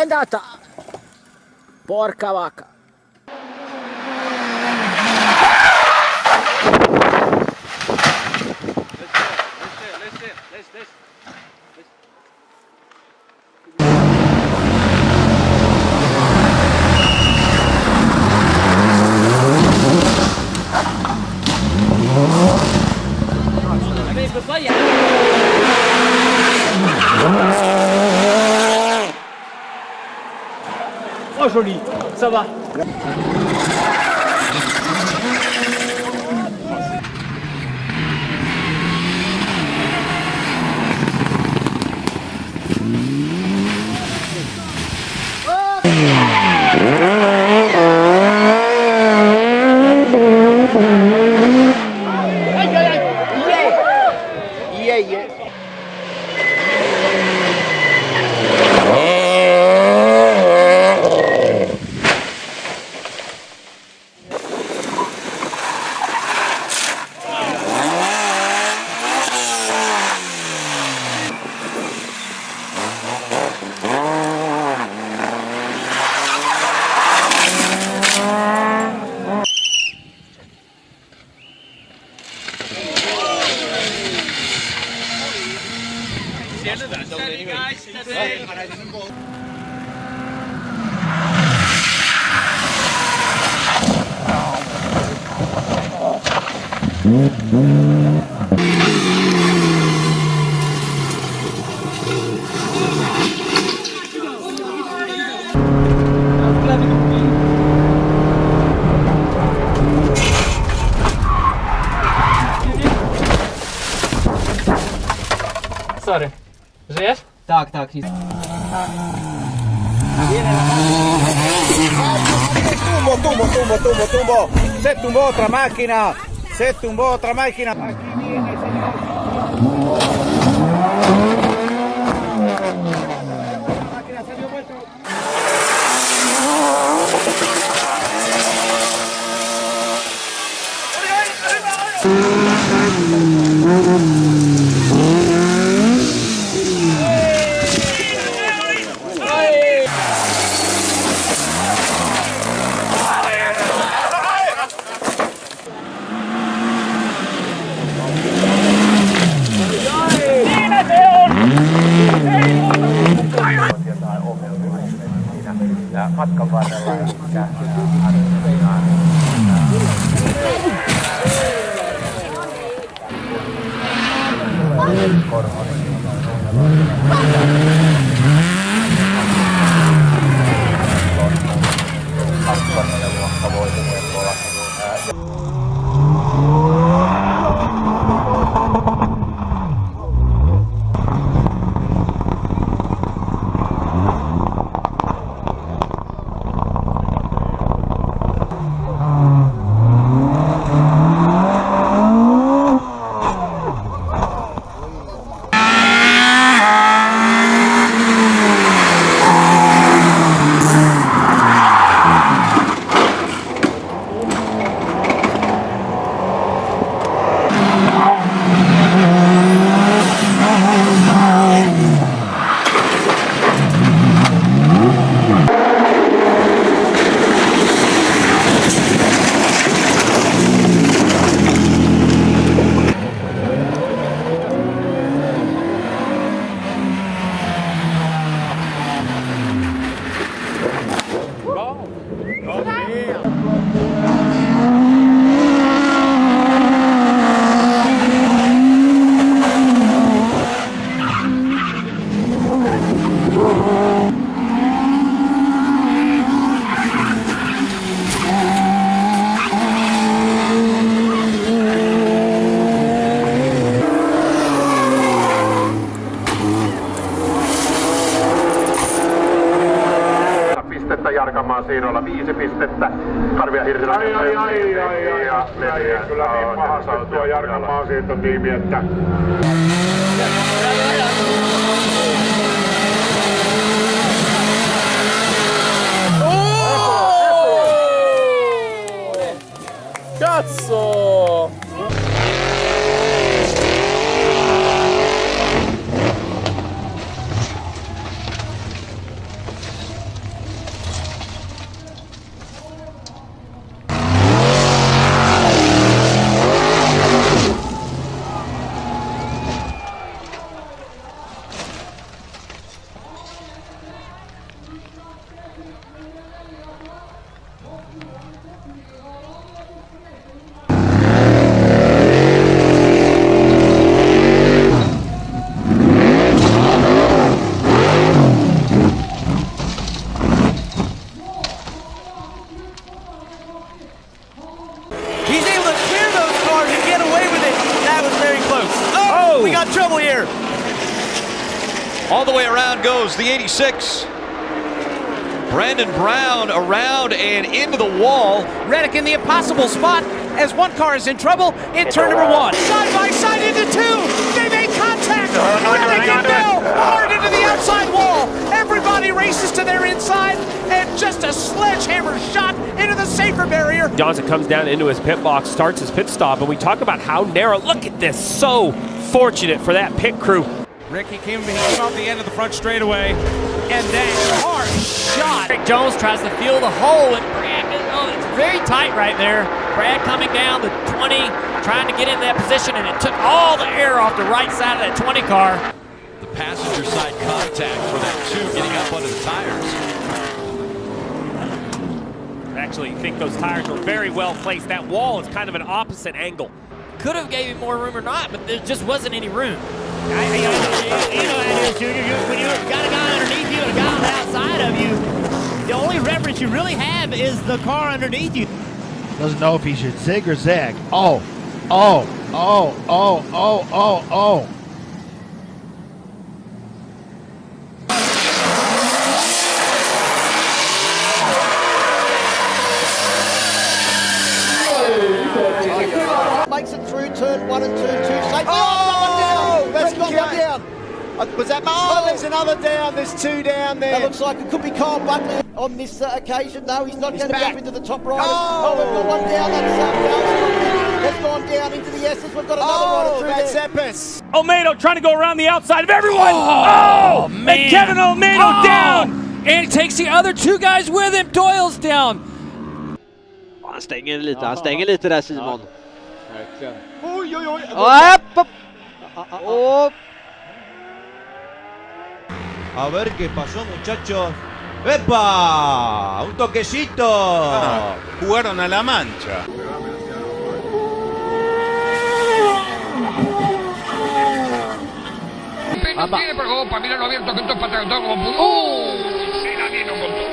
è andata? Porca vacca. Oh joli, ça va. Sorry. Żyjesz? Tak, tak, nic. Tumbo! Se tumbò otra macchina! Se tumbò otra macchina! Ja matkan varrella ja Jarkamaan siinoilla 5 pistettä. Karvia Hirsiläinen. Ja 4. Kyllä niin mahastettua Jarkamaan siirtotiimi, että... Cazzo! trouble here. All the way around goes the 86. Brandon Brown around and into the wall. Reddick in the impossible spot as one car is in trouble in turn number one. Side by side into two. They make contact. Reddick and Bell hard into the outside wall. Everybody races to their inside and just a sledgehammer shot into the safer barrier. Johnson comes down into his pit box, starts his pit stop, and we talk about how narrow. Look at this. So fortunate for that pit crew. Ricky came off the end of the front straightaway, and that hard shot. Rick Jones tries to feel the hole, and Brad, it's very tight right there. Brad coming down the 20, trying to get in that position, and it took all the air off the right side of that 20 car. The passenger side contact for that 2 getting up under the tires. I actually think those tires were very well placed. That wall is kind of an opposite angle. Could have gave him more room or not, but there just wasn't any room. You know that is, when you've got a guy underneath you and a guy on the outside of you, the only reference you really have is the car underneath you. Doesn't know if he should zig or zag. Oh, oh, oh, oh, oh, oh, oh. Makes it through turn 1 and turn 2 safely. Oh, that's got one down. Was that? Oh, there's another down. There's 2 down there. That looks like it could be Kyle Buckley on this occasion. No, he's not going to be up into the top right. Oh, we've got one down. That's gone down into the S's. We've got another rider through there. That's Eppes. Almeida trying to go around the outside of everyone. Oh man. And Kevin Almeida down. And he takes the other 2 guys with him. Doyle's down. Han stänger lite där, Simon. Oj, oj, oj. A ver qué pasó, muchachos. ¡Epa! ¡Un toquecito! Jugaron a la mancha. No tiene por favor, para mirarlo abierto con 2 patas, como pudo. Se la dieron con todo.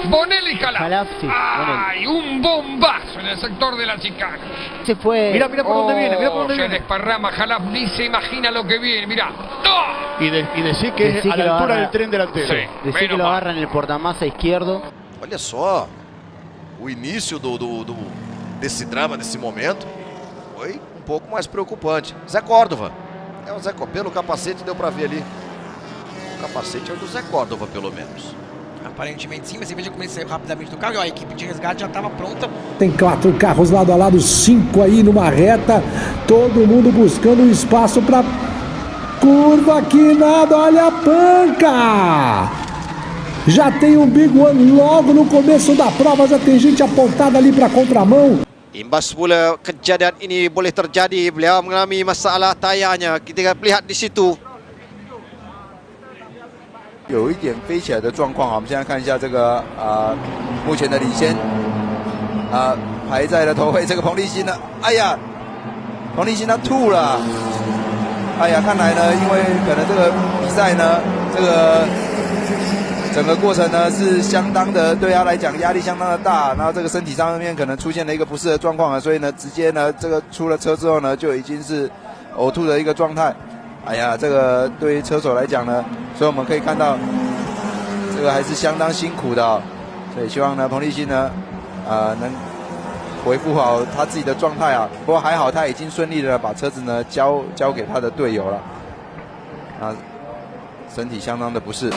Bonelli Calaf. ¡Ay! Un bombazo en el sector de la chicana. Se fue. Mira por dónde viene, mira por dónde viene. Se desparrama Jalaf, ni se imagina lo que viene, mira. ¡Oh! Y decir que es a la altura del tren delantero. Sí, Decir que lo agarra en el portamasa izquierdo. Olha só, o início desse drama, desse momento, foi um pouco mais preocupante. Zé Córdova. O Zé Córdova, pelo capacete deu pra ver ali. O capacete é o do Zé Córdova, pelo menos. Aparentemente sim, mas você veja como ele saiu rapidamente do carro. E a equipe de resgate já estava pronta. Tem 4 carros lado a lado, 5 aí numa reta. Todo mundo buscando um espaço para curva aqui nada. Olha a panca! Já tem um Big One logo no começo da prova. Já tem gente apontada ali para contramão. Imbas pula kejadian ini boleh terjadi. Beliau mengalami masalah tayarnya. Kita lihat di situ. 有一点飞起来的状况啊，我们现在看一下这个目前的领先排在了头位这个彭立新呢，哎呀，彭立新他吐了，哎呀，看来呢，因为可能这个比赛呢，这个整个过程呢是相当的，对他来讲压力相当的大，然后这个身体上面可能出现了一个不适的状况啊，所以呢，直接呢这个出了车之后呢，就已经是呕吐的一个状态。哎呀，这个对于车手来讲呢，所以我们可以看到，这个还是相当辛苦的所以希望呢，彭立新呢，能恢复好他自己的状态啊。不过还好，他已经顺利的把车子呢交给他的队友了，身体相当的不适。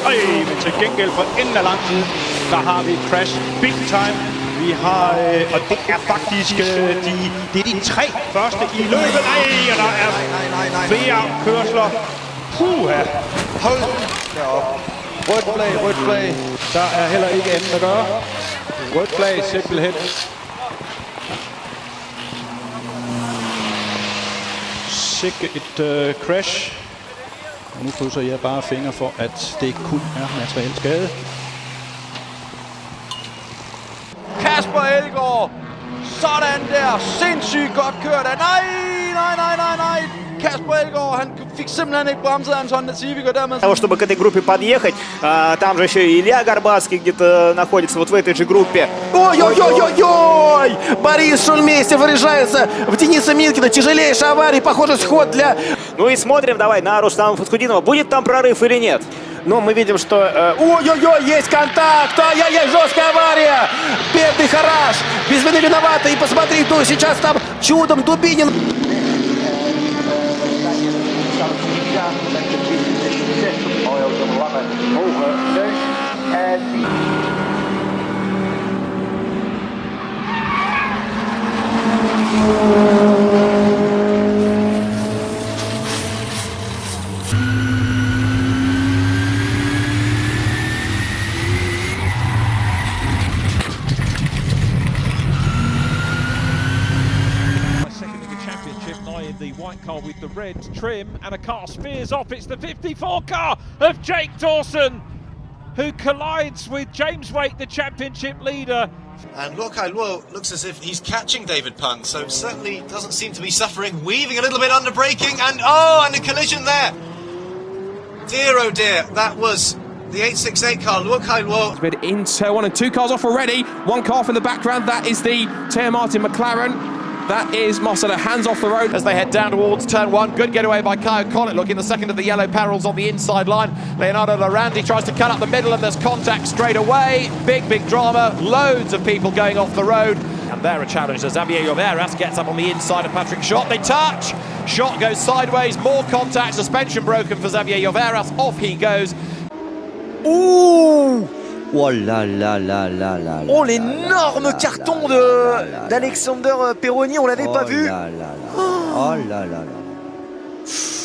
Men til gengæld for enden af lang tid, der har vi crash big time. Vi har, og det er faktisk det er de 3 første i løbet. Nej, og der er flere kørsler. Puha! Hold derop. Rødt flag. Der er heller ikke andet at gøre. Rødt flag simpelthen. Sikke et crash. Og nu krydser jeg bare fingre for, at det kun er materiel skade. Kasper Elgaard. Sådan der. Sindssygt godt kørt af. Nej. Kasper Elgaard, han fik simpelthen ikke bremset Anton Civic, og dermed... Для того, чтобы к этой группе подъехать, там же еще и Илья Горбацкий где-то находится вот в этой же группе. Ой-ой-ой-ой-ой! Борис Шульмейстер выряжается в Дениса Минкина. Тяжелейшая авария, похоже, сход для... Ну и смотрим, давай, на Рустама Фатхудинова. Будет там прорыв или нет? Но мы видим, что... Ой-ой-ой, есть контакт! Ай-яй-яй, жесткая авария! Бедный Хараш! Без вины виновата. И посмотри, то сейчас там чудом Дубинин... The white car with the red trim, and a car spears off. It's the 54 car of Jake Dawson, who collides with James Waite, the championship leader. And Rouergue looks as if he's catching David Pung, so certainly doesn't seem to be suffering. Weaving a little bit under braking, and a collision there. Dear oh dear, that was the 868 car, Rouergue. Been into one and two cars off already. One car from the background, that is the Terre Martin McLaren. That is Marcelo, hands off the road. As they head down towards turn one. Good getaway by Kyle Collett, looking the second of the yellow perils on the inside line. Leonardo Lorandi tries to cut up the middle, and there's contact straight away. Big drama. Loads of people going off the road. And there a challenge as Xavier Lloveras gets up on the inside of Patrick Schott. They touch. Schott goes sideways. More contact. Suspension broken for Xavier Lloveras. Off he goes. Ouh! Oh là là là là là. Oh, l'énorme carton d'Alexander Perroni, on l'avait pas vu. Oh là là là.